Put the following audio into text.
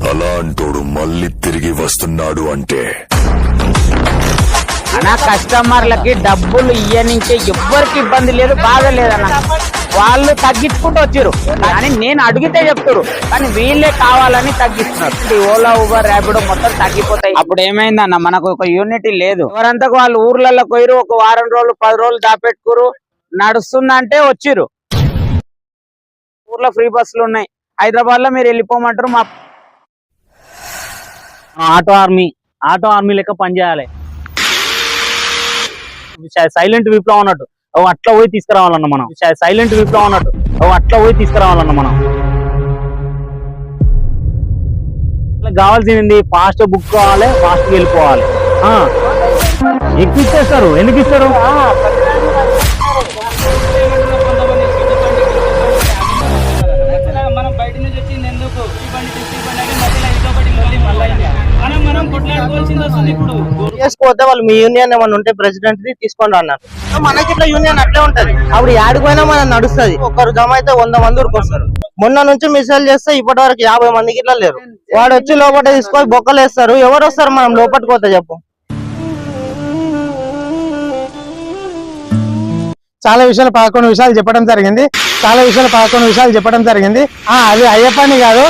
అలాంటోడు మళ్ళీ తిరిగి వస్తున్నాడు అంటే అన్న కస్టమర్లకి డబ్బులు ఇయ్యనించే ఎవ్వరికి ఇబ్బంది లేదు, బాధ లేదన్న. వాళ్ళు తగ్గించుకుంటూ వచ్చారు కానీ నేను అడిగితే చెప్తారు, కానీ వీళ్ళే కావాలని తగ్గిస్తున్నారు. ఓలా ఊబర్ ర్యాపిడో మొత్తం తగ్గిపోతాయి. అప్పుడు ఏమైందన్న, మనకు ఒక యూనిటీ లేదు. ఎవరంతకు వాళ్ళు ఊర్లలో పోయిరు, ఒక వారం రోజులు 10 రోజులు దాపెట్టుకురు, నడుస్తుందంటే వచ్చిర్రు. ఊర్లో ఫ్రీ బస్సులు ఉన్నాయి, హైదరాబాద్ లో మీరు వెళ్ళిపోమంటారు. మా ఆటో ఆర్మీ లెక్క పనిచేయాలి. సైలెంట్ విప్లవం అన్నట్టు అట్లా పోయి తీసుకురావాలన్న మనం. సైలెంట్ విప్లవం అన్నట్టు అట్లా పోయి తీసుకురావాలన్న మనం. కావాల్సింది ఫాస్ట్ బుక్ కావాలి, ఫాస్ట్ వెళ్ళిపోవాలి. ఎక్కిచ్చేస్తారు, ఎందుకు ఇస్తారు? చేసుకోతే వాళ్ళు మీ యూనియన్ ఏమన్నా ఉంటే ప్రెసిడెంట్ ది తీసుకోండి అన్నారు. మనకి ఇట్లా యూనియన్ అట్లే ఉంటది. అప్పుడు ఆడిపోయినా మనం నడుస్తుంది. ఒకరు జమ అయితే 100 మంది వస్తారు. మొన్న నుంచి మిసైల్ చేస్తే ఇప్పటి వరకు 50 మందికి ఇట్లా లేరు. వాడు వచ్చి లోపల తీసుకొని బొక్కలు వేస్తారు. ఎవరు వస్తారు మనం లోపలికి పోతే చెప్పు. చాలా విషయాలు 11 విషయాలు చెప్పడం జరిగింది. అది అయ్యప్పని కాదు,